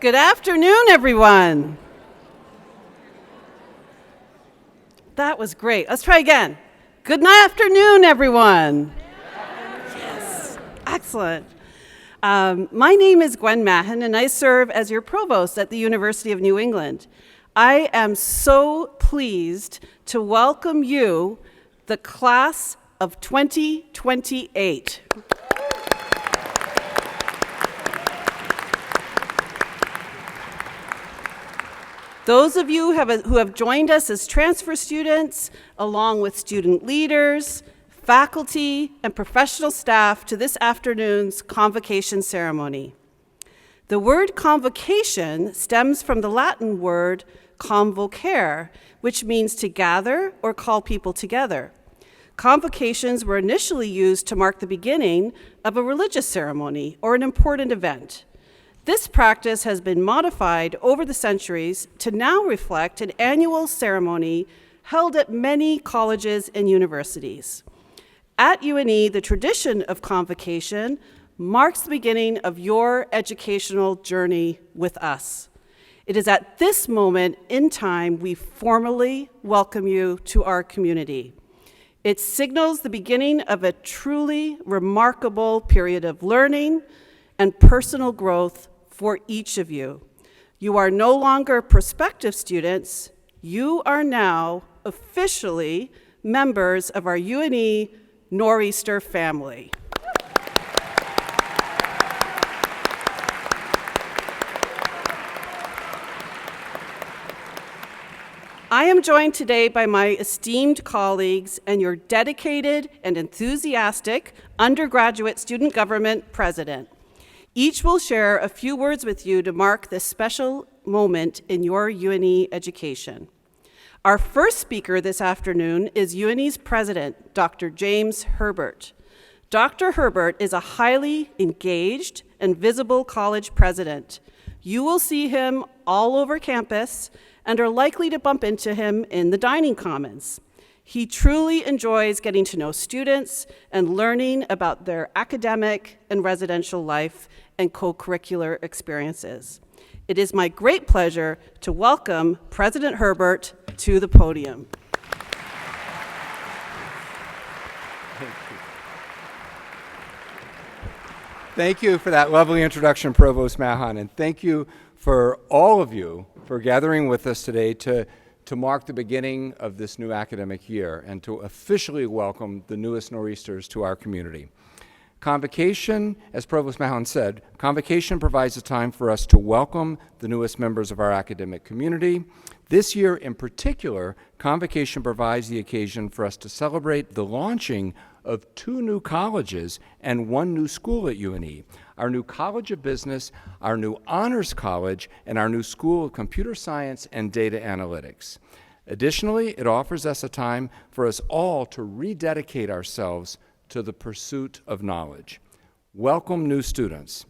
Good afternoon, everyone. That was great. Let's try again. Good afternoon, everyone. Yes, excellent. My name is Gwen Mahon, and I serve as your provost at the University of New England. I am so pleased to welcome you, the class of 2028. Those of you who have joined us as transfer students, along with student leaders, faculty, and professional staff to this afternoon's Convocation Ceremony. The word convocation stems from the Latin word convocare, which means to gather or call people together. Convocations were initially used to mark the beginning of a religious ceremony or an important event. This practice has been modified over the centuries to now reflect an annual ceremony held at many colleges and universities. At UNE, the tradition of convocation marks the beginning of your educational journey with us. It is at this moment in time we formally welcome you to our community. It signals the beginning of a truly remarkable period of learning and personal growth for each of you. You are no longer prospective students. You are now officially members of our UNE Nor'easter family. I am joined today by my esteemed colleagues and your dedicated and enthusiastic undergraduate student government president. Each will share a few words with you to mark this special moment in your UNE education. Our first speaker this afternoon is UNE's president, Dr. James Herbert. Dr. Herbert is a highly engaged and visible college president. You will see him all over campus and are likely to bump into him in the dining commons. He truly enjoys getting to know students and learning about their academic and residential life and co-curricular experiences. It is my great pleasure to welcome President Herbert to the podium. Thank you for that lovely introduction, Provost Mahon, and thank you for all of you for gathering with us today to mark the beginning of this new academic year and to officially welcome the newest Nor'easters to our community. Convocation, as Provost Mahon said, Convocation provides a time for us to welcome the newest members of our academic community. This year in particular, Convocation provides the occasion for us to celebrate the launching of 2 new colleges and 1 new school at UNE, our new College of Business, our new Honors College, and our new School of Computer Science and Data Analytics. Additionally, it offers us a time for us all to rededicate ourselves to the pursuit of knowledge. Welcome, new students.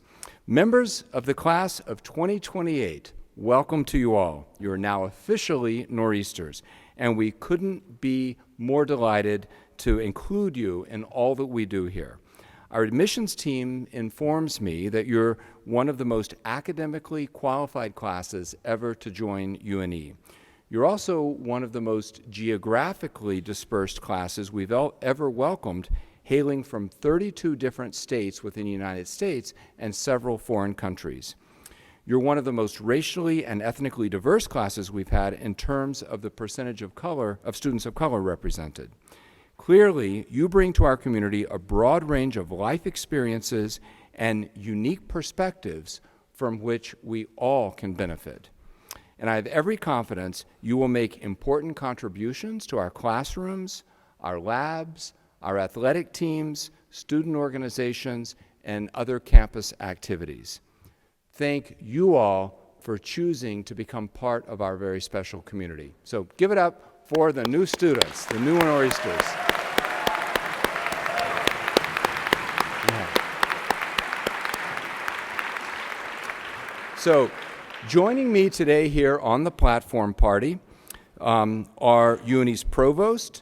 Members of the class of 2028, welcome to you all. You are now officially Nor'easters, and we couldn't be more delighted to include you in all that we do here. Our admissions team informs me that you're one of the most academically qualified classes ever to join UNE. You're also one of the most geographically dispersed classes we've ever welcomed, hailing from 32 different states within the United States and several foreign countries. You're one of the most racially and ethnically diverse classes we've had in terms of the percentage of students of color represented. Clearly, you bring to our community a broad range of life experiences and unique perspectives from which we all can benefit. And I have every confidence you will make important contributions to our classrooms, our labs, our athletic teams, student organizations, and other campus activities. Thank you all for choosing to become part of our very special community. So give it up for the new students, the new Nor'easters. So joining me today here on the platform party are UNE's Provost,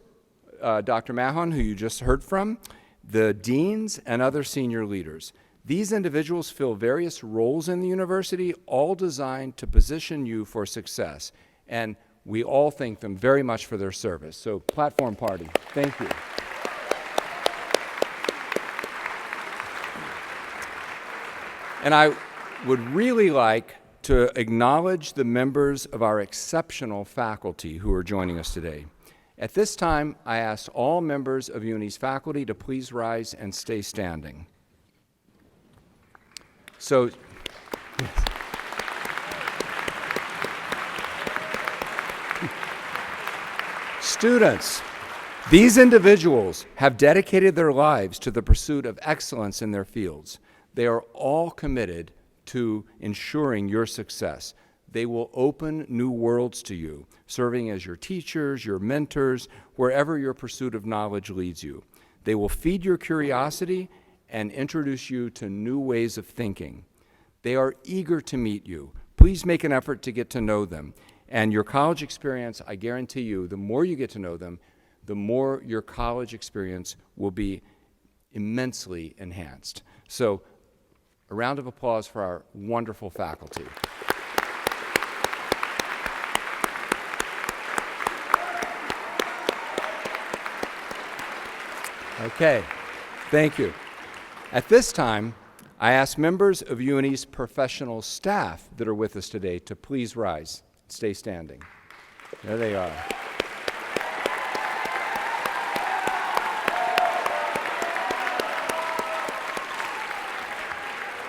Dr. Mahon, who you just heard from, the deans, and other senior leaders. These individuals fill various roles in the university, all designed to position you for success. And we all thank them very much for their service. So, platform party, thank you. And I would really like to acknowledge the members of our exceptional faculty who are joining us today. At this time, I ask all members of UNE's faculty to please rise and stay standing. So, students, these individuals have dedicated their lives to the pursuit of excellence in their fields. They are all committed to ensuring your success. They will open new worlds to you, serving as your teachers, your mentors, wherever your pursuit of knowledge leads you. They will feed your curiosity and introduce you to new ways of thinking. They are eager to meet you. Please make an effort to get to know them. And your college experience, I guarantee you, the more you get to know them, the more your college experience will be immensely enhanced. So, a round of applause for our wonderful faculty. Okay, thank you. At this time, I ask members of UNE's professional staff that are with us today to please rise, stay standing. There they are.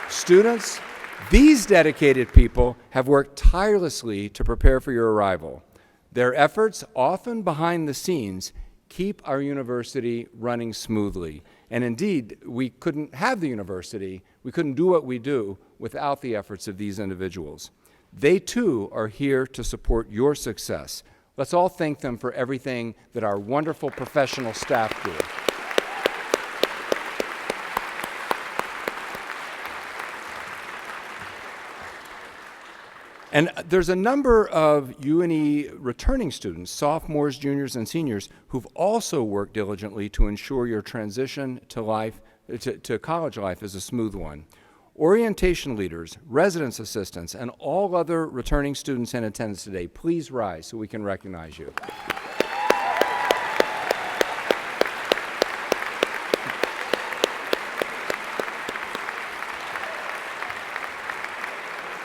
Students, these dedicated people have worked tirelessly to prepare for your arrival. Their efforts, often behind the scenes, keep our university running smoothly. And indeed, we couldn't have the university, we couldn't do what we do without the efforts of these individuals. They too are here to support your success. Let's all thank them for everything that our wonderful professional staff do. And there's a number of UNE returning students, sophomores, juniors, and seniors, who've also worked diligently to ensure your transition to life, to college life is a smooth one. Orientation leaders, residence assistants, and all other returning students in attendance today, please rise so we can recognize you.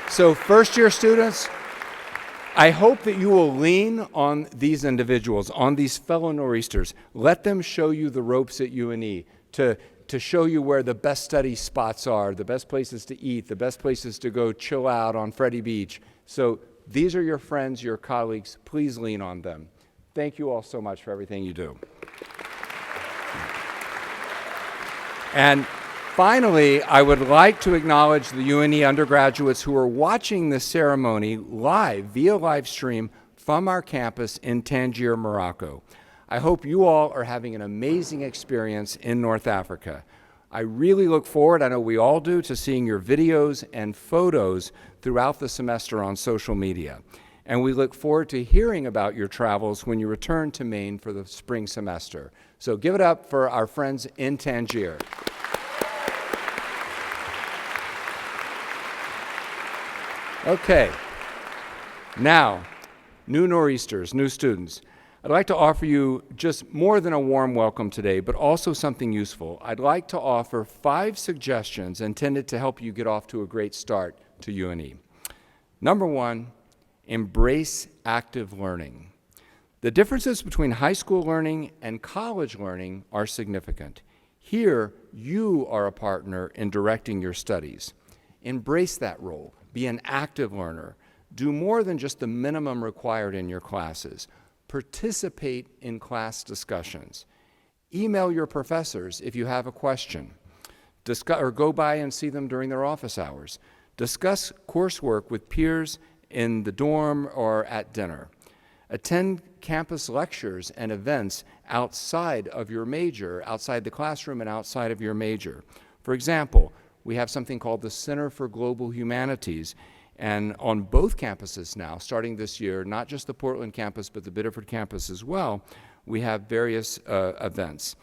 So first-year students, I hope that you will lean on these individuals, on these fellow Nor'easters. Let them show you the ropes at UNE to show you where the best study spots are, the best places to eat, the best places to go chill out on Freddie Beach. So these are your friends, your colleagues. Please lean on them. Thank you all so much for everything you do. And finally, I would like to acknowledge the UNE undergraduates who are watching this ceremony live, via live stream, from our campus in Tangier, Morocco. I hope you all are having an amazing experience in North Africa. I really look forward, I know we all do, to seeing your videos and photos throughout the semester on social media. And we look forward to hearing about your travels when you return to Maine for the spring semester. So give it up for our friends in Tangier. Okay, now, new Nor'easters, new students. I'd like to offer you just more than a warm welcome today, but also something useful. I'd like to offer 5 suggestions intended to help you get off to a great start to UNE. Number 1, embrace active learning. The differences between high school learning and college learning are significant. Here, you are a partner in directing your studies. Embrace that role. Be an active learner. Do more than just the minimum required in your classes. Participate in class discussions. Email your professors if you have a question. Or go by and see them during their office hours. Discuss coursework with peers in the dorm or at dinner. Attend campus lectures and events outside of your major, outside the classroom and outside of your major. For example, we have something called the Center for Global Humanities, and on both campuses now, starting this year, not just the Portland campus, but the Biddeford campus as well, we have various events.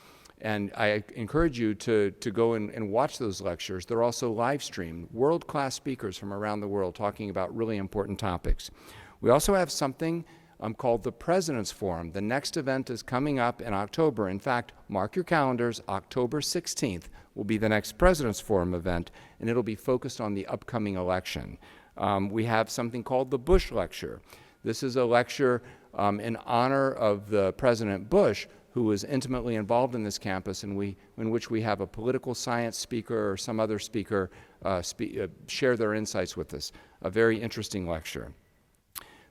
And I encourage you to go and watch those lectures. They're also live streamed, world-class speakers from around the world talking about really important topics. We also have something called the President's Forum. The next event is coming up in October. In fact, mark your calendars, October 16th will be the next President's Forum event, and it'll be focused on the upcoming election. We have something called the Bush Lecture. This is a lecture in honor of the President Bush, who was intimately involved in this campus, and in which we have a political science speaker or some other speaker share their insights with us. A very interesting lecture.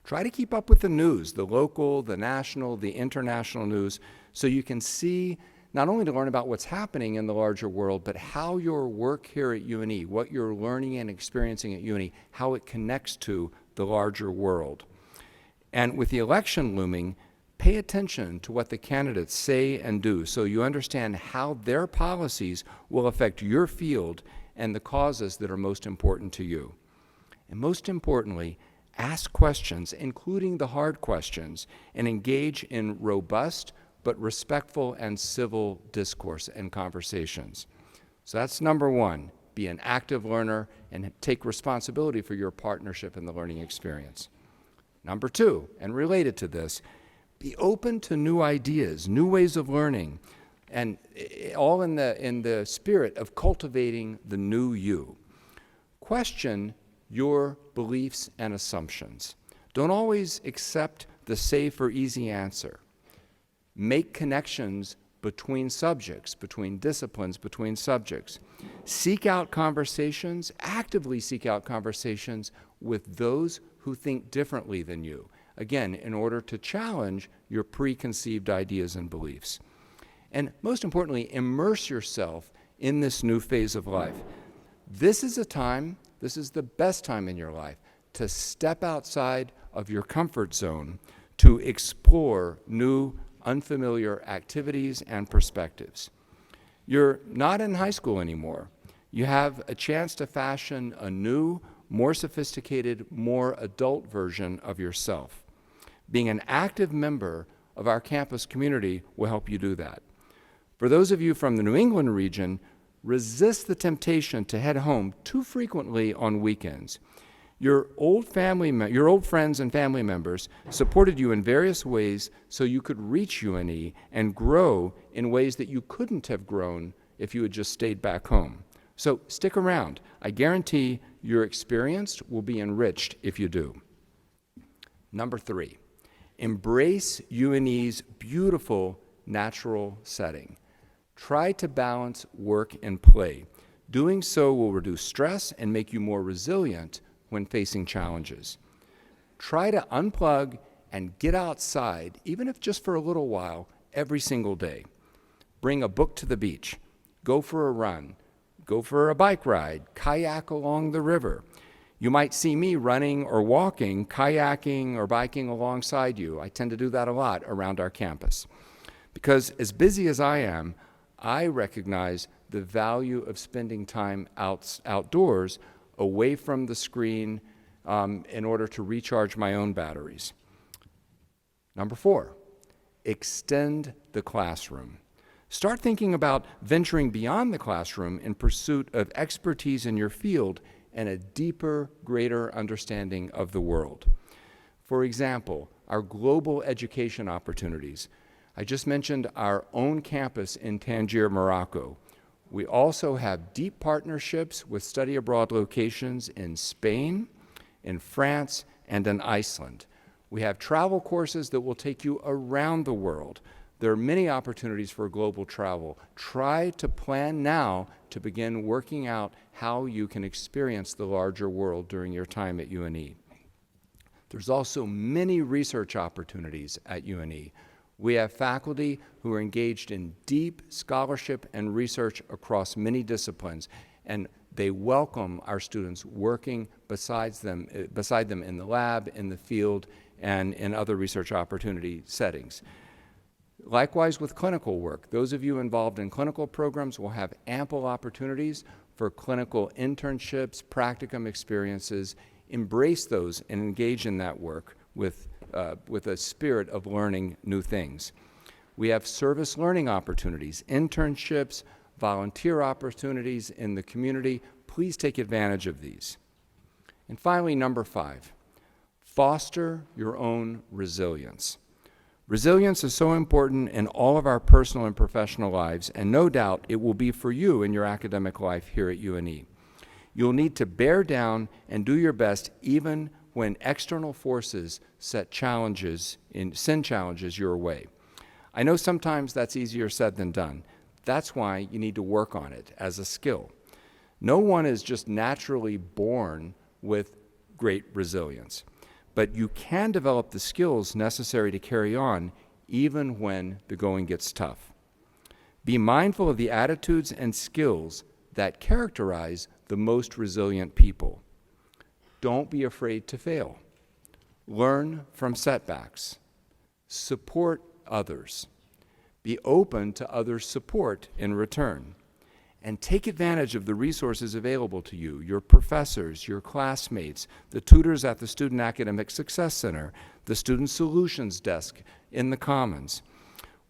Try to keep up with the news, the local, the national, the international news, so you can see, not only to learn about what's happening in the larger world, but how your work here at UNE, what you're learning and experiencing at UNE, how it connects to the larger world. And with the election looming, pay attention to what the candidates say and do so you understand how their policies will affect your field and the causes that are most important to you. And most importantly, ask questions, including the hard questions, and engage in robust but respectful and civil discourse and conversations. So that's number one. Be an active learner and take responsibility for your partnership in the learning experience. Number two, and related to this, be open to new ideas, new ways of learning, and all in the spirit of cultivating the new you. Question your beliefs and assumptions. Don't always accept the safe or easy answer. Make connections between subjects, between disciplines, between subjects. Seek out conversations, actively seek out conversations with those who think differently than you. Again, in order to challenge your preconceived ideas and beliefs. And most importantly, immerse yourself in this new phase of life. This is the best time in your life to step outside of your comfort zone to explore new, unfamiliar activities and perspectives. You're not in high school anymore. You have a chance to fashion a new, more sophisticated, more adult version of yourself. Being an active member of our campus community will help you do that. For those of you from the New England region, resist the temptation to head home too frequently on weekends. Your old friends and family members supported you in various ways so you could reach UNE and grow in ways that you couldn't have grown if you had just stayed back home. So stick around. I guarantee your experience will be enriched if you do. Number three, embrace UNE's beautiful natural setting. Try to balance work and play. Doing so will reduce stress and make you more resilient when facing challenges. Try to unplug and get outside, even if just for a little while, every single day. Bring a book to the beach. Go for a run. Go for a bike ride. Kayak along the river. You might see me running or walking, kayaking or biking alongside you. I tend to do that a lot around our campus. Because as busy as I am, I recognize the value of spending time outdoors, away from the screen, in order to recharge my own batteries. Number four, extend the classroom. Start thinking about venturing beyond the classroom in pursuit of expertise in your field and a deeper, greater understanding of the world. For example, our global education opportunities. I just mentioned our own campus in Tangier, Morocco. We also have deep partnerships with study abroad locations in Spain, in France, and in Iceland. We have travel courses that will take you around the world. There are many opportunities for global travel. Try to plan now to begin working out how you can experience the larger world during your time at UNE. There's also many research opportunities at UNE. We have faculty who are engaged in deep scholarship and research across many disciplines, and they welcome our students working beside them in the lab, in the field, and in other research opportunity settings. Likewise with clinical work, those of you involved in clinical programs will have ample opportunities for clinical internships, practicum experiences. Embrace those and engage in that work with a spirit of learning new things. We have service learning opportunities, internships, volunteer opportunities in the community. Please take advantage of these. And finally, number 5, foster your own resilience. Resilience is so important in all of our personal and professional lives, and no doubt it will be for you in your academic life here at UNE. You'll need to bear down and do your best even when external forces send challenges your way. I know sometimes that's easier said than done. That's why you need to work on it as a skill. No one is just naturally born with great resilience, but you can develop the skills necessary to carry on even when the going gets tough. Be mindful of the attitudes and skills that characterize the most resilient people. Don't be afraid to fail. Learn from setbacks. Support others. Be open to others' support in return. And take advantage of the resources available to you, your professors, your classmates, the tutors at the Student Academic Success Center, the Student Solutions Desk in the Commons.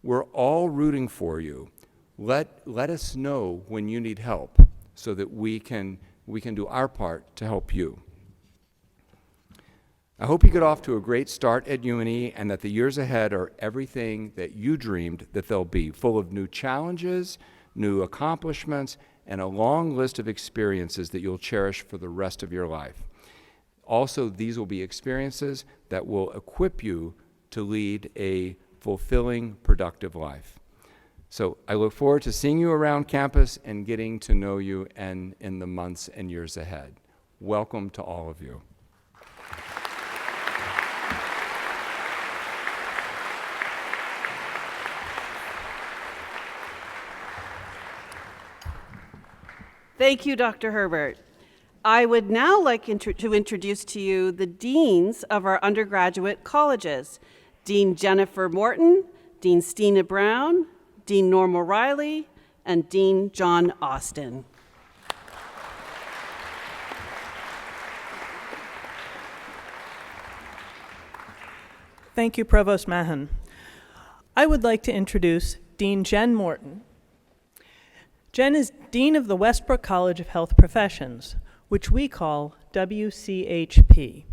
We're all rooting for you. Let us know when you need help so that we can do our part to help you. I hope you get off to a great start at UNE and that the years ahead are everything that you dreamed that they'll be, full of new challenges, new accomplishments, and a long list of experiences that you'll cherish for the rest of your life. Also, these will be experiences that will equip you to lead a fulfilling, productive life. So I look forward to seeing you around campus and getting to know you in the months and years ahead. Welcome to all of you. Thank you, Dr. Herbert. I would now like to introduce to you the deans of our undergraduate colleges, Dean Jennifer Morton, Dean Stina Brown, Dean Norm O'Reilly, and Dean John Austin. Thank you, Provost Mahon. I would like to introduce Dean Jen Morton. Jen is Dean of the Westbrook College of Health Professions, which we call WCHP.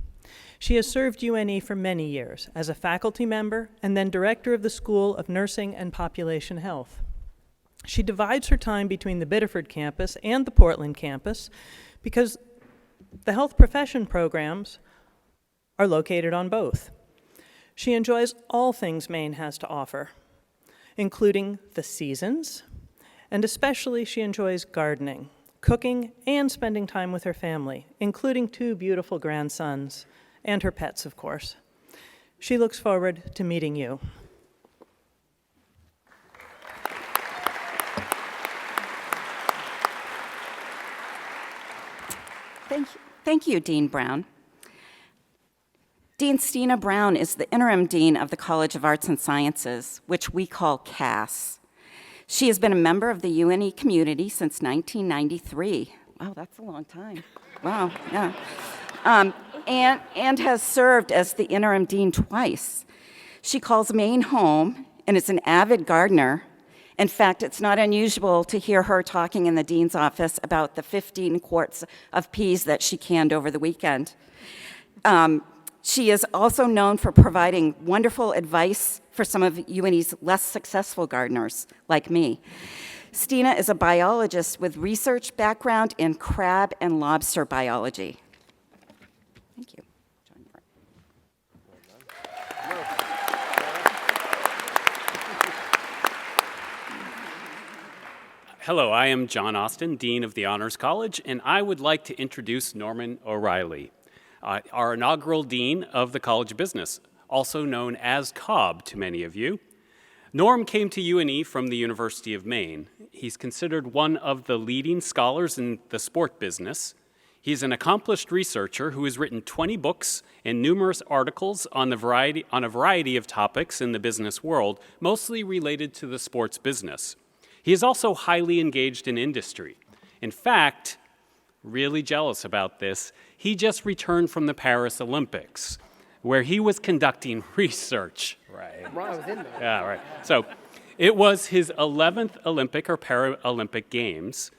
She has served UNE for many years as a faculty member and then director of the School of Nursing and Population Health. She divides her time between the Biddeford campus and the Portland campus because the health profession programs are located on both. She enjoys all things Maine has to offer, including the seasons, and especially she enjoys gardening, cooking, and spending time with her family, including 2 beautiful grandsons, and her pets, of course. She looks forward to meeting you. Thank you, Dean Brown. Dean Stina Brown is the interim dean of the College of Arts and Sciences, which we call CAS. She has been a member of the UNE community since 1993. Wow, that's a long time. Wow, yeah. And has served as the interim dean twice. She calls Maine home and is an avid gardener. In fact, it's not unusual to hear her talking in the dean's office about the 15 quarts of peas that she canned over the weekend. She is also known for providing wonderful advice for some of UNE's less successful gardeners, like me. Stina is a biologist with research background in crab and lobster biology. Thank you. Hello, I am John Austin, Dean of the Honors College, and I would like to introduce Norman O'Reilly, our inaugural Dean of the College of Business, also known as Cobb to many of you. Norm came to UNE from the University of Maine. He's considered one of the leading scholars in the sport business. He's an accomplished researcher who has written 20 books and numerous articles on a variety of topics in the business world, mostly related to the sports business. He is also highly engaged in industry. In fact, really jealous about this, he just returned from the Paris Olympics. where he was conducting research. Right. I was in there. Yeah, right. So it was his 11th Olympic or Paralympic Games.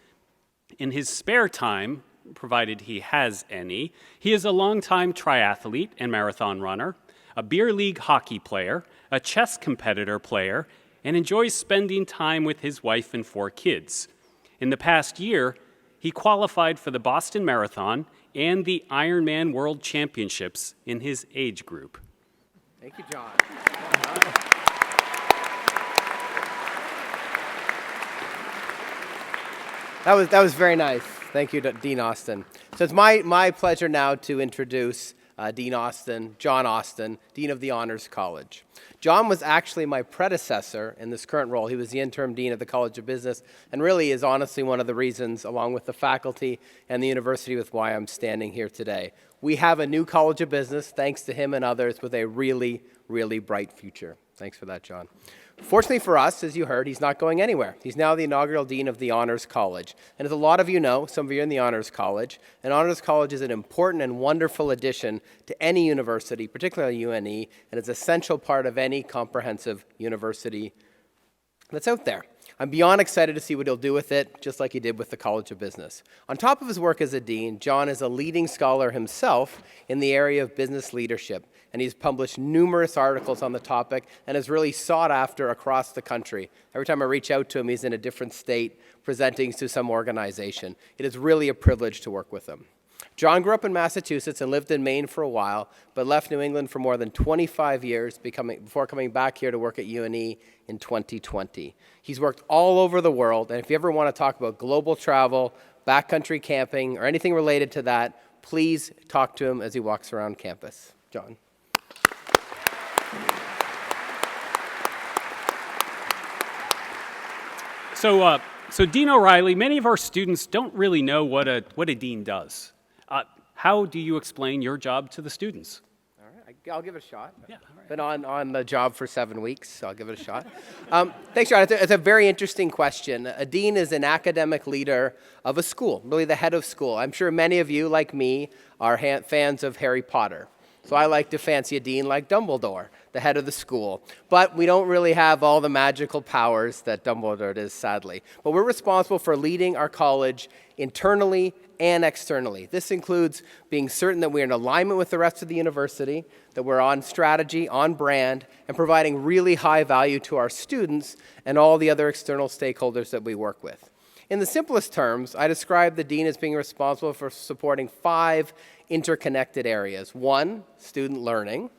In his spare time, provided he has any, he is a longtime triathlete and marathon runner, a beer league hockey player, a chess competitor player, and enjoys spending time with his wife and 4 kids. In the past year, he qualified for the Boston Marathon and the Ironman World Championships in his age group. Thank you, John. That was very nice. Thank you, Dean Austin. So it's my pleasure now to introduce Dean Austin, John Austin, Dean of the Honors College. John was actually my predecessor in this current role. He was the interim dean of the College of Business and really is honestly one of the reasons, along with the faculty and the university, with why I'm standing here today. We have a new College of Business, thanks to him and others, with a really, really bright future. Thanks for that, John. Fortunately for us, as you heard, he's not going anywhere. He's now the inaugural dean of the Honors College. And as a lot of you know, some of you are in the Honors College, and Honors College is an important and wonderful addition to any university, particularly UNE, and it's an essential part of any comprehensive university that's out there. I'm beyond excited to see what he'll do with it, just like he did with the College of Business. On top of his work as a dean, John is a leading scholar himself in the area of business leadership, and he's published numerous articles on the topic and is really sought after across the country. Every time I reach out to him, he's in a different state presenting to some organization. It is really a privilege to work with him. John grew up in Massachusetts and lived in Maine for a while, but left New England for more than 25 years before coming back here to work at UNE in 2020. He's worked all over the world, and if you ever want to talk about global travel, backcountry camping, or anything related to that, please talk to him as he walks around campus. John. So Dean O'Reilly, many of our students don't really know what a dean does. How do you explain your job to the students? All right, I'll give it a shot. Yeah, all right. Been on the job for 7 weeks, so I'll give it a shot. Thanks, John. It's a very interesting question. A dean is an academic leader of a school, really the head of school. I'm sure many of you, like me, are fans of Harry Potter. So I like to fancy a dean like Dumbledore, the head of the school. But we don't really have all the magical powers that Dumbledore does, sadly. But we're responsible for leading our college internally and externally. This includes being certain that we're in alignment with the rest of the university, that we're on strategy, on brand, and providing really high value to our students and all the other external stakeholders that we work with. In the simplest terms, I describe the dean as being responsible for supporting 5 interconnected areas. 1, student learning.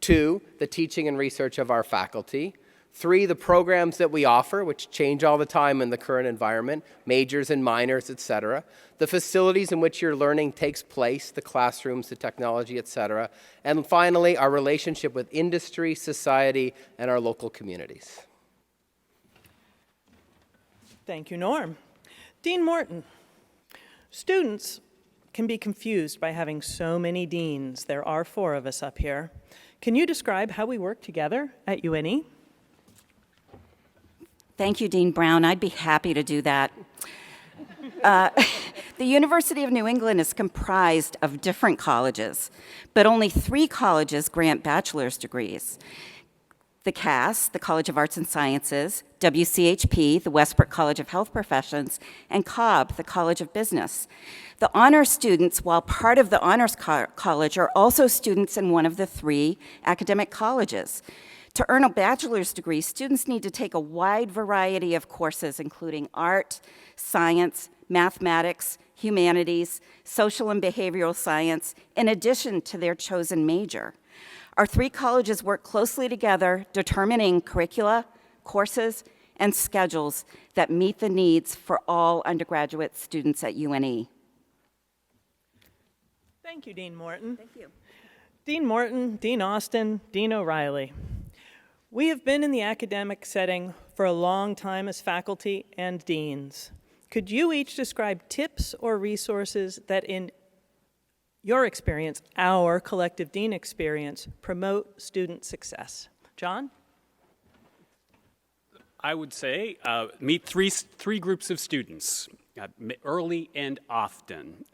2, the teaching and research of our faculty. 3, the programs that we offer, which change all the time in the current environment, majors and minors, etc. The facilities in which your learning takes place, the classrooms, the technology, etc. And finally, our relationship with industry, society, and our local communities. Thank you, Norm. Dean Morton, students can be confused by having so many deans. There are 4 of us up here. Can you describe how we work together at UNE? Thank you, Dean Brown. I'd be happy to do that. The University of New England is comprised of different colleges, but only 3 colleges grant bachelor's degrees. The CAS, the College of Arts and Sciences, WCHP, the Westbrook College of Health Professions, and Cobb, the College of Business. The honors students, while part of the honors college, are also students in one of the 3 academic colleges. To earn a bachelor's degree, students need to take a wide variety of courses, including art, science, mathematics, humanities, social and behavioral science, in addition to their chosen major. Our 3 colleges work closely together, determining curricula, courses, and schedules that meet the needs for all undergraduate students at UNE. Thank you, Dean Morton. Thank you. Dean Morton, Dean Austin, Dean O'Reilly. We have been in the academic setting for a long time as faculty and deans. Could you each describe tips or resources that, in your experience, our collective dean experience, promote student success? John? I would say meet three groups of students, early and often.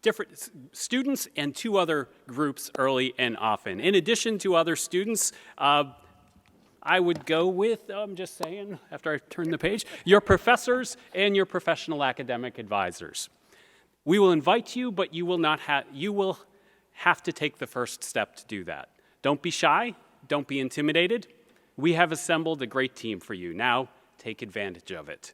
different students and 2 other groups early and often. In addition to other students, I would go with, I'm just saying, after I turn the page, your professors and your professional academic advisors. We will invite you, but you will have to take the first step to do that. Don't be shy, don't be intimidated. We have assembled a great team for you. Now, take advantage of it.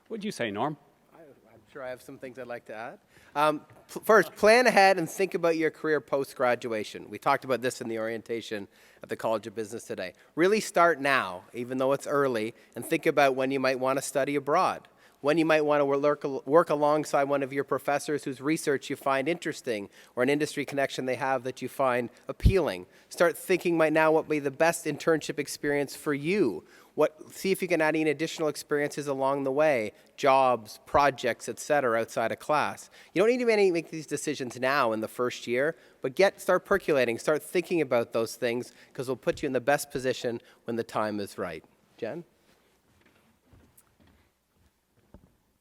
What'd you say, Norm? I'm sure I have some things I'd like to add. First, plan ahead and think about your career post-graduation. We talked about this in the orientation at the College of Business today. Really start now, even though it's early, and think about when you might want to study abroad, when you might want to work alongside one of your professors whose research you find interesting, or an industry connection they have that you find appealing. Start thinking right now what would be the best internship experience for you. See if you can add any additional experiences along the way, jobs, projects, etc., outside of class. You don't need to make these decisions now in the first year, but start percolating, start thinking about those things, because it'll put you in the best position when the time is right. Jen?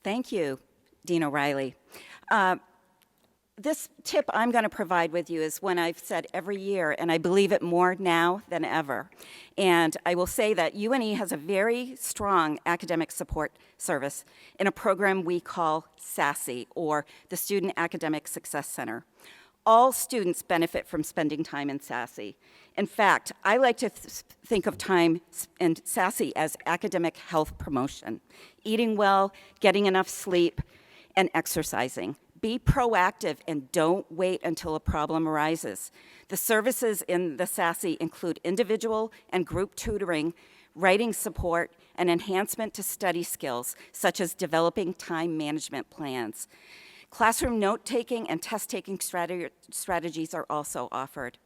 Thank you, Dean O'Reilly. This tip I'm going to provide with you is one I've said every year, and I believe it more now than ever. And I will say that UNE has a very strong academic support service in a program we call SASE, or the Student Academic Success Center. All students benefit from spending time in SASE. In fact, I like to think of time in SASE as academic health promotion, eating well, getting enough sleep, and exercising. Be proactive and don't wait until a problem arises. The services in the SASE include individual and group tutoring, writing support, and enhancement to study skills, such as developing time management plans. Classroom note-taking and test-taking strategies are also offered.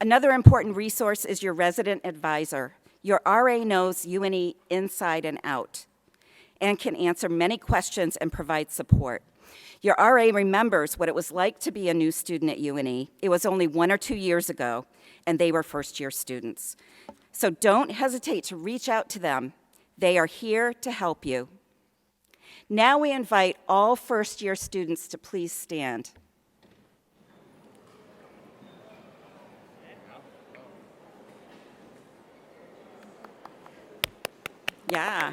Another important resource is your resident advisor. Your RA knows UNE inside and out and can answer many questions and provide support. Your RA remembers what it was like to be a new student at UNE. It was only 1 or 2 years ago, and they were first-year students. So don't hesitate to reach out to them. They are here to help you. Now we invite all first-year students to please stand. Yeah.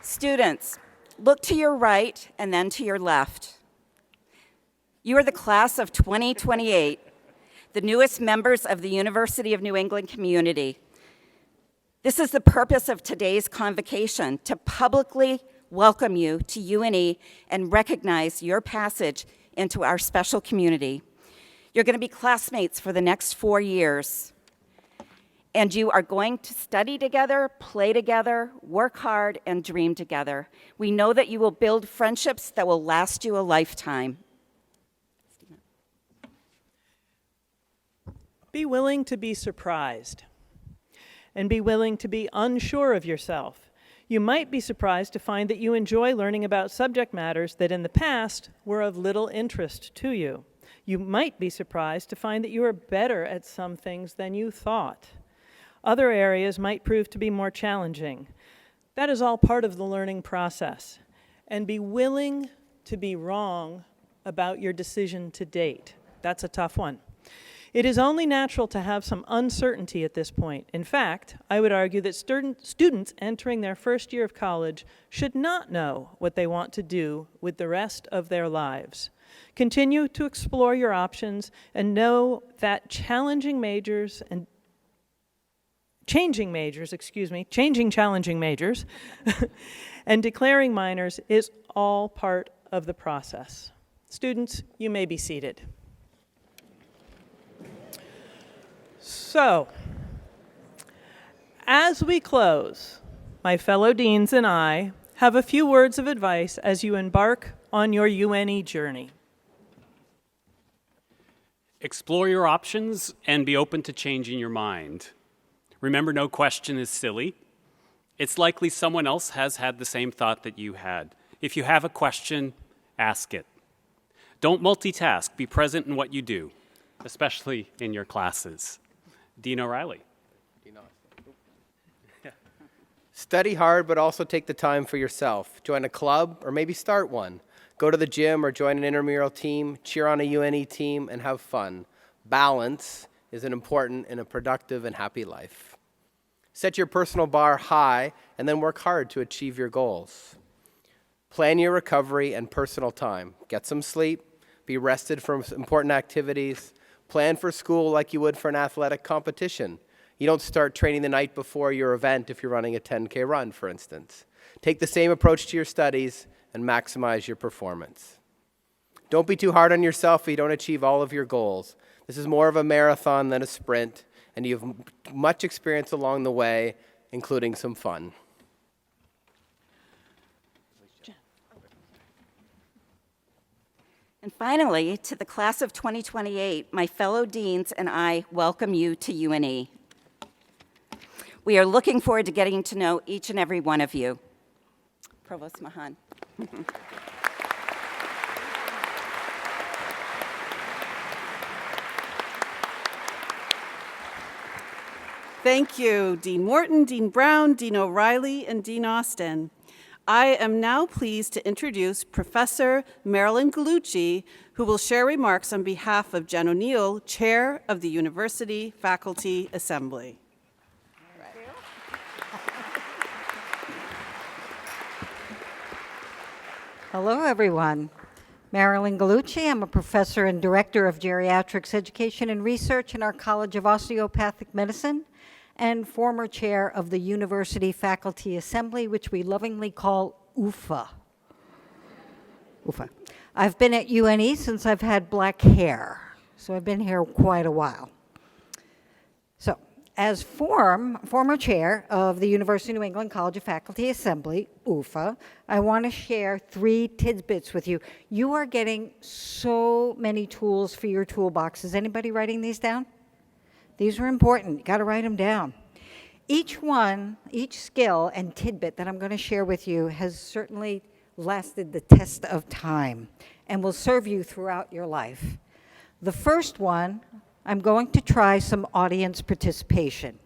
Students, look to your right and then to your left. You are the class of 2028, the newest members of the University of New England community. This is the purpose of today's convocation, to publicly welcome you to UNE and recognize your passage into our special community. You're going to be classmates for the next 4 years. And you are going to study together, play together, work hard, and dream together. We know that you will build friendships that will last you a lifetime. Be willing to be surprised, and be willing to be unsure of yourself. You might be surprised to find that you enjoy learning about subject matters that in the past were of little interest to you. You might be surprised to find that you are better at some things than you thought. Other areas might prove to be more challenging. That is all part of the learning process. And be willing to be wrong about your decision to date. That's a tough one. It is only natural to have some uncertainty at this point. In fact, I would argue that students entering their first year of college should not know what they want to do with the rest of their lives. Continue to explore your options and know that changing challenging majors, and declaring minors is all part of the process. Students, you may be seated. So, as we close, my fellow deans and I have a few words of advice as you embark on your UNE journey. Explore your options and be open to changing your mind. Remember, no question is silly. It's likely someone else has had the same thought that you had. If you have a question, ask it. Don't multitask. Be present in what you do. especially in your classes. Dean O'Reilly. Study hard, but also take the time for yourself. Join a club, or maybe start one. Go to the gym or join an intramural team, cheer on a UNE team, and have fun. Balance is an important in a productive and happy life. Set your personal bar high, and then work hard to achieve your goals. Plan your recovery and personal time. Get some sleep, be rested from important activities, plan for school like you would for an athletic competition. You don't start training the night before your event if you're running a 10K run, for instance. Take the same approach to your studies and maximize your performance. Don't be too hard on yourself if you don't achieve all of your goals. This is more of a marathon than a sprint, and you have much experience along the way, including some fun. And finally, to the class of 2028, my fellow deans and I welcome you to UNE. We are looking forward to getting to know each and every one of you. Provost Mahon. Thank you, Dean Morton, Dean Brown, Dean O'Reilly, and Dean Austin. I am now pleased to introduce Professor Marilyn Gallucci, who will share remarks on behalf of Jen O'Neill, Chair of the University Faculty Assembly. Hello, everyone. Marilyn Gallucci. I'm a professor and director of geriatrics education and research in our College of Osteopathic Medicine and former chair of the University Faculty Assembly, which we lovingly call UFA. UFA. I've been at UNE since I've had black hair, so I've been here quite a while. So, as former chair of the University of New England College of Faculty Assembly, UFA, I want to share 3 tidbits with you. You are getting so many tools for your toolboxes. Anybody writing these down? These are important. You got to write them down. Each skill and tidbit that I'm going to share with you has certainly lasted the test of time and will serve you throughout your life. The first one, I'm going to try some audience participation.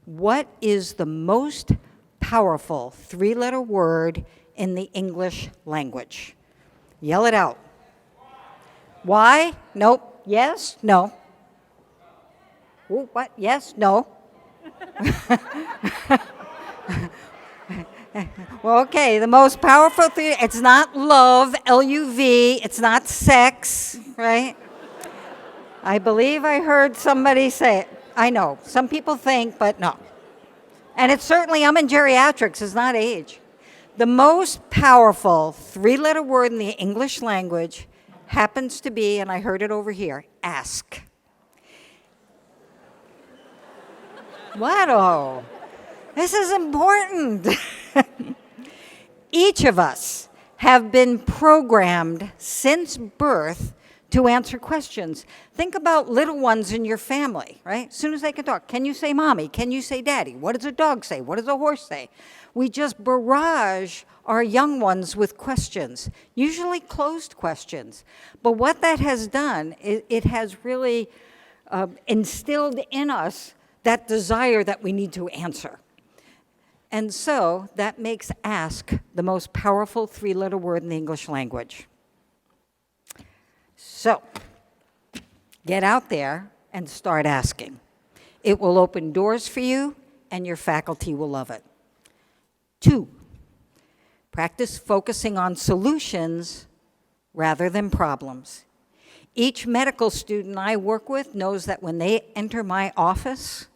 What is the most powerful 3-letter word in the English language? Yell it out. Why? Nope. Yes? No. Ooh, what? Yes? No. Well, okay, the most powerful thing, it's not love, L-U-V, it's not sex, right? I believe I heard somebody say it. I know, some people think, but no. And it's certainly, I'm in geriatrics, it's not age. The most powerful 3-letter word in the English language happens to be, and I heard it over here, ask. What? Oh, this is important. Each of us have been programmed since birth to answer questions. Think about little ones in your family, right? As soon as they can talk, can you say mommy? Can you say daddy? What does a dog say? What does a horse say? We just barrage our young ones with questions, usually closed questions. But what that has done, it has really instilled in us that desire that we need to answer. And so that makes ask the most powerful 3-letter word in the English language. So get out there and start asking. It will open doors for you, and your faculty will love it. 2, practice focusing on solutions rather than problems. Each medical student I work with knows that when they enter my office,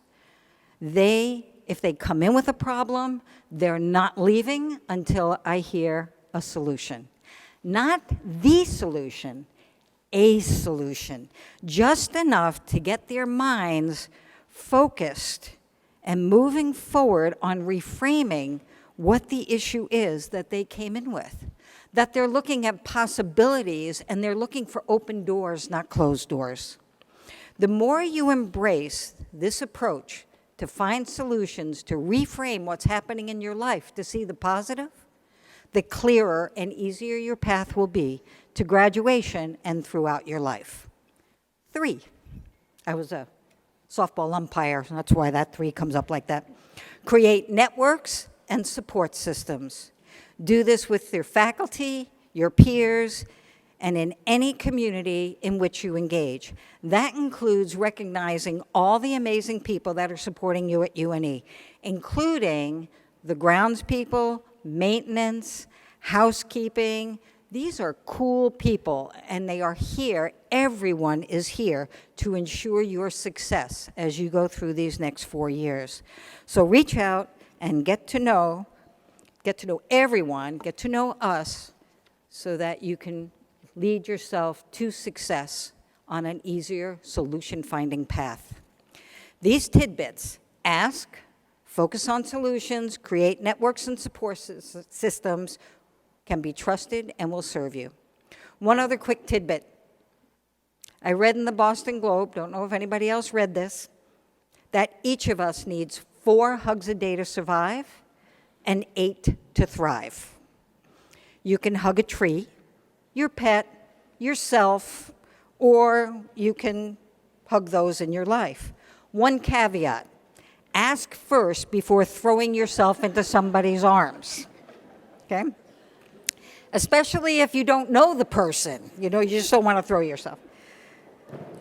if they come in with a problem, they're not leaving until I hear a solution. Not the solution, a solution. Just enough to get their minds focused and moving forward on reframing what the issue is that they came in with. That they're looking at possibilities and they're looking for open doors, not closed doors. The more you embrace this approach to find solutions, to reframe what's happening in your life, to see the positive, the clearer and easier your path will be to graduation and throughout your life. 3. I was a softball umpire, so that's why that 3 comes up like that. Create networks and support systems. Do this with your faculty, your peers, and in any community in which you engage. That includes recognizing all the amazing people that are supporting you at UNE, including the grounds people, maintenance, housekeeping. These are cool people, and they are here. Everyone is here to ensure your success as you go through these next 4 years. So reach out and get to know everyone, get to know us, so that you can lead yourself to success on an easier solution-finding path. These tidbits, ask, focus on solutions, create networks and support systems, can be trusted and will serve you. One other quick tidbit. I read in the Boston Globe, don't know if anybody else read this, that each of us needs 4 hugs a day to survive and 8 to thrive. You can hug a tree, your pet, yourself, or you can hug those in your life. One caveat, ask first before throwing yourself into somebody's arms, okay? Especially if you don't know the person, you just don't want to throw yourself.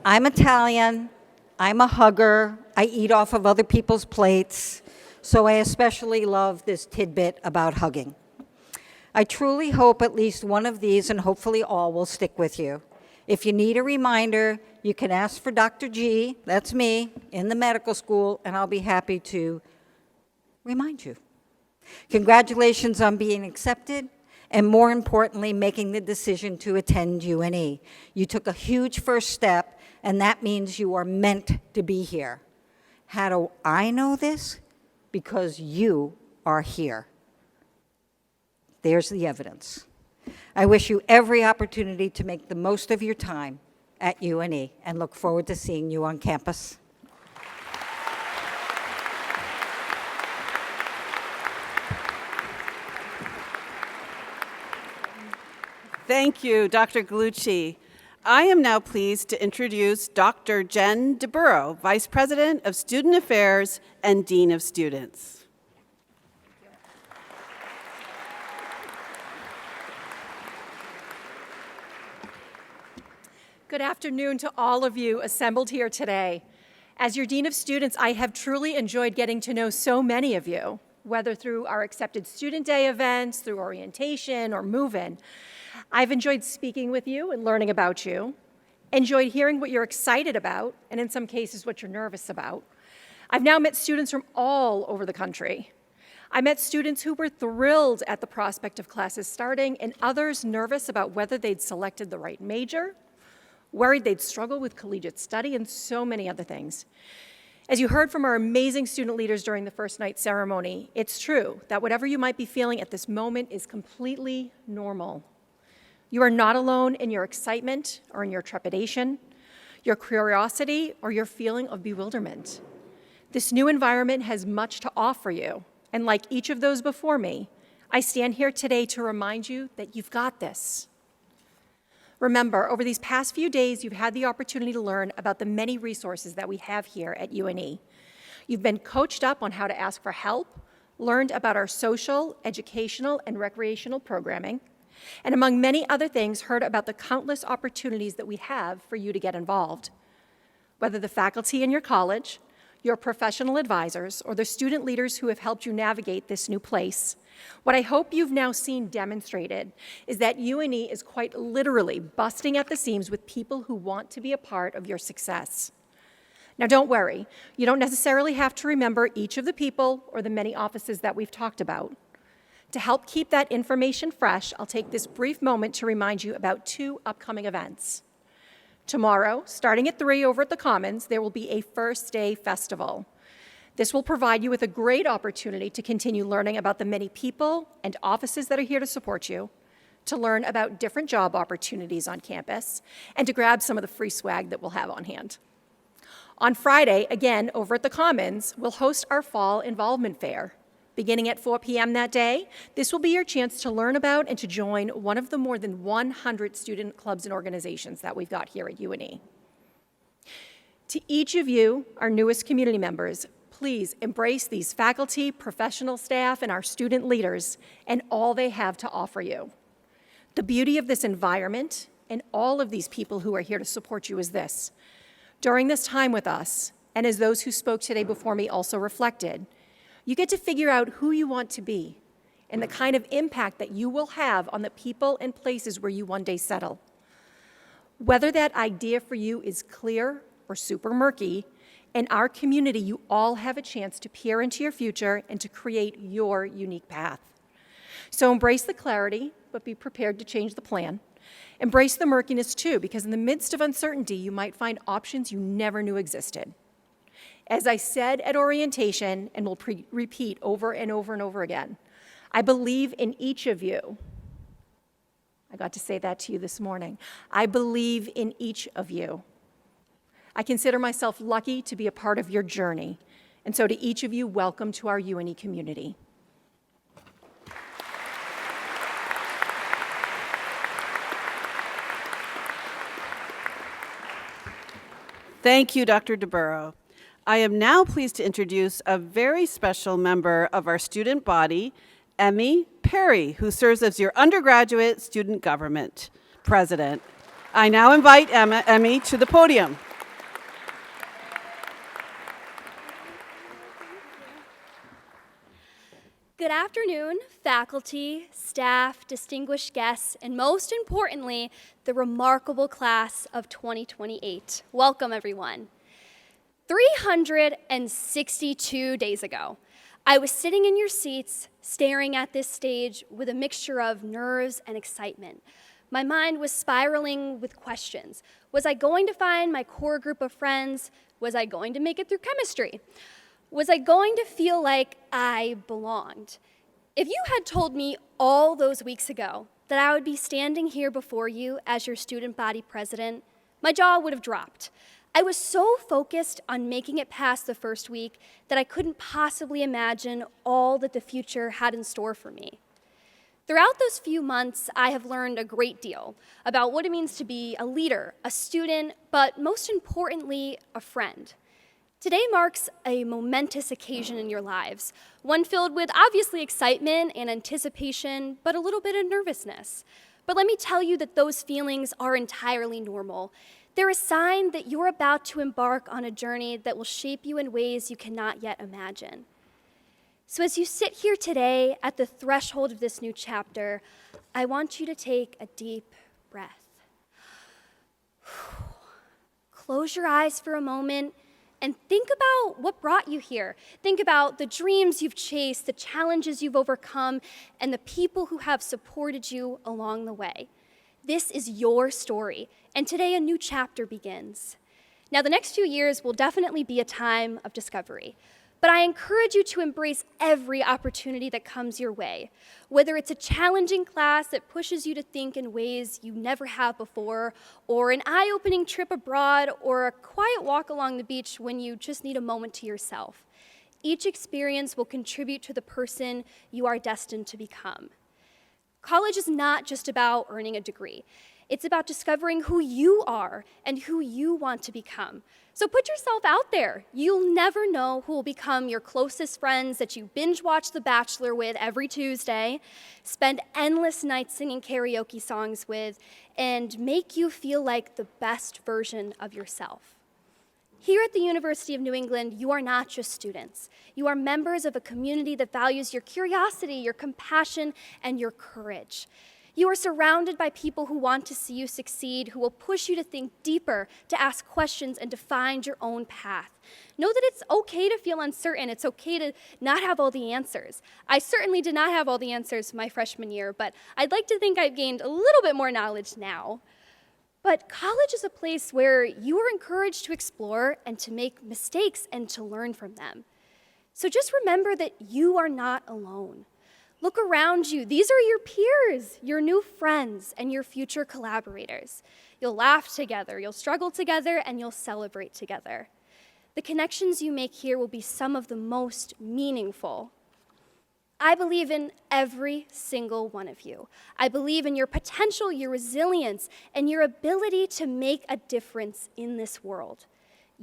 I'm Italian, I'm a hugger, I eat off of other people's plates, so I especially love this tidbit about hugging. I truly hope at least one of these, and hopefully all, will stick with you. If you need a reminder, you can ask for Dr. G, that's me, in the medical school, and I'll be happy to remind you. Congratulations on being accepted, and more importantly, making the decision to attend UNE. You took a huge first step, and that means you are meant to be here. How do I know this? Because you are here. There's the evidence. I wish you every opportunity to make the most of your time at UNE and look forward to seeing you on campus. Thank you, Dr. Gallucci. I am now pleased to introduce Dr. Jen DeBurro, Vice President of Student Affairs and Dean of Students. Good afternoon to all of you assembled here today. As your Dean of Students, I have truly enjoyed getting to know so many of you, whether through our Accepted Student Day events, through orientation, or move-in. I've enjoyed speaking with you and learning about you, enjoyed hearing what you're excited about, and in some cases, what you're nervous about. I've now met students from all over the country. I met students who were thrilled at the prospect of classes starting, and others nervous about whether they'd selected the right major, worried they'd struggle with collegiate study, and so many other things. As you heard from our amazing student leaders during the first night ceremony, it's true that whatever you might be feeling at this moment is completely normal. You are not alone in your excitement or in your trepidation, your curiosity, or your feeling of bewilderment. This new environment has much to offer you, and like each of those before me, I stand here today to remind you that you've got this. Remember, over these past few days, you've had the opportunity to learn about the many resources that we have here at UNE. You've been coached up on how to ask for help, learned about our social, educational, and recreational programming, and among many other things, heard about the countless opportunities that we have for you to get involved. Whether the faculty in your college, your professional advisors, or the student leaders who have helped you navigate this new place, what I hope you've now seen demonstrated is that UNE is quite literally busting at the seams with people who want to be a part of your success. Now, don't worry. You don't necessarily have to remember each of the people or the many offices that we've talked about. To help keep that information fresh, I'll take this brief moment to remind you about 2 upcoming events. Tomorrow, starting at 3 over at the Commons, there will be a First Day Festival. This will provide you with a great opportunity to continue learning about the many people and offices that are here to support you, to learn about different job opportunities on campus, and to grab some of the free swag that we'll have on hand. On Friday, again, over at the Commons, we'll host our Fall Involvement Fair. Beginning at 4 p.m. that day, this will be your chance to learn about and to join one of the more than 100 student clubs and organizations that we've got here at UNE. To each of you, our newest community members, please embrace these faculty, professional staff, and our student leaders and all they have to offer you. The beauty of this environment and all of these people who are here to support you is this. During this time with us, and as those who spoke today before me also reflected, you get to figure out who you want to be and the kind of impact that you will have on the people and places where you one day settle. Whether that idea for you is clear or super murky, in our community, you all have a chance to peer into your future and to create your unique path. So embrace the clarity, but be prepared to change the plan. Embrace the murkiness too, because in the midst of uncertainty, you might find options you never knew existed. As I said at orientation, and will repeat over and over and over again, I believe in each of you. I got to say that to you this morning. I believe in each of you. I consider myself lucky to be a part of your journey. And so to each of you, welcome to our UNE community. Thank you, Dr. DeBurro. I am now pleased to introduce a very special member of our student body, Emmy Perry, who serves as your undergraduate student government president. I now invite Emmy to the podium. Good afternoon, faculty, staff, distinguished guests, and most importantly, the remarkable class of 2028. Welcome, everyone. 362 days ago, I was sitting in your seats, staring at this stage with a mixture of nerves and excitement. My mind was spiraling with questions. Was I going to find my core group of friends? Was I going to make it through chemistry? Was I going to feel like I belonged? If you had told me all those weeks ago that I would be standing here before you as your student body president, my jaw would have dropped. I was so focused on making it past the first week that I couldn't possibly imagine all that the future had in store for me. Throughout those few months, I have learned a great deal about what it means to be a leader, a student, but most importantly, a friend. Today marks a momentous occasion in your lives, one filled with obviously excitement and anticipation, but a little bit of nervousness. But let me tell you that those feelings are entirely normal. They're a sign that you're about to embark on a journey that will shape you in ways you cannot yet imagine. So as you sit here today at the threshold of this new chapter, I want you to take a deep breath. Close your eyes for a moment and think about what brought you here. Think about the dreams you've chased, the challenges you've overcome, and the people who have supported you along the way. This is your story, and today a new chapter begins. Now, the next few years will definitely be a time of discovery, but I encourage you to embrace every opportunity that comes your way, whether it's a challenging class that pushes you to think in ways you never have before, or an eye-opening trip abroad, or a quiet walk along the beach when you just need a moment to yourself. Each experience will contribute to the person you are destined to become. College is not just about earning a degree. It's about discovering who you are and who you want to become. So put yourself out there. You'll never know who will become your closest friends that you binge watch The Bachelor with every Tuesday, spend endless nights singing karaoke songs with, and make you feel like the best version of yourself. Here at the University of New England, you are not just students. You are members of a community that values your curiosity, your compassion, and your courage. You are surrounded by people who want to see you succeed, who will push you to think deeper, to ask questions, and to find your own path. Know that it's okay to feel uncertain. It's okay to not have all the answers. I certainly did not have all the answers my freshman year, but I'd like to think I've gained a little bit more knowledge now. But college is a place where you are encouraged to explore and to make mistakes and to learn from them. So just remember that you are not alone. Look around you. These are your peers, your new friends, and your future collaborators. You'll laugh together, you'll struggle together, and you'll celebrate together. The connections you make here will be some of the most meaningful. I believe in every single one of you. I believe in your potential, your resilience, and your ability to make a difference in this world.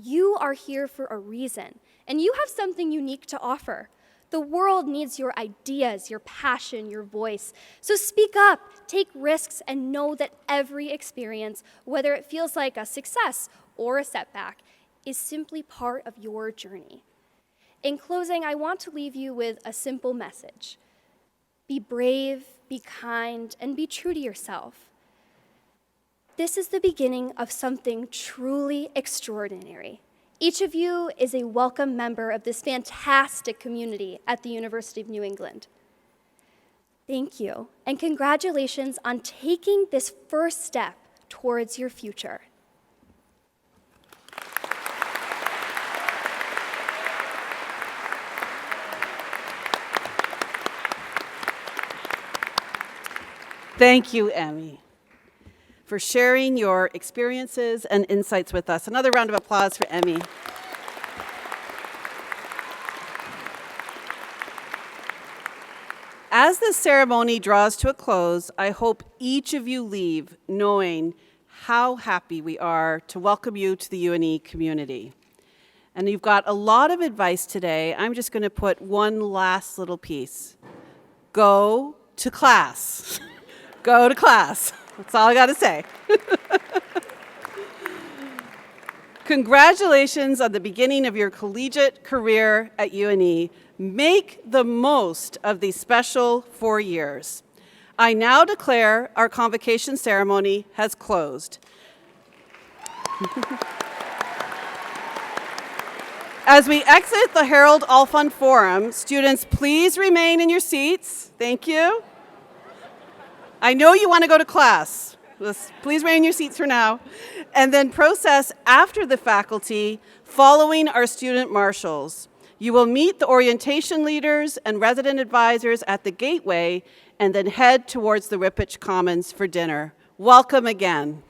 You are here for a reason, and you have something unique to offer. The world needs your ideas, your passion, your voice. So speak up, take risks, and know that every experience, whether it feels like a success or a setback, is simply part of your journey. In closing, I want to leave you with a simple message. Be brave, be kind, and be true to yourself. This is the beginning of something truly extraordinary. Each of you is a welcome member of this fantastic community at the University of New England. Thank you, and congratulations on taking this first step towards your future. Thank you, Emmy, for sharing your experiences and insights with us. Another round of applause for Emmy. As this ceremony draws to a close, I hope each of you leave knowing how happy we are to welcome you to the UNE community. And you've got a lot of advice today. I'm just going to put one last little piece. Go to class. Go to class. That's all I got to say. Congratulations on the beginning of your collegiate career at UNE. Make the most of these special 4 years. I now declare our convocation ceremony has closed. As we exit the Harold Alfond Forum, students, please remain in your seats. Thank you. I know you want to go to class. Please remain in your seats for now. And then process after the faculty following our student marshals. You will meet the orientation leaders and resident advisors at the gateway and then head towards the Rippich Commons for dinner. Welcome again.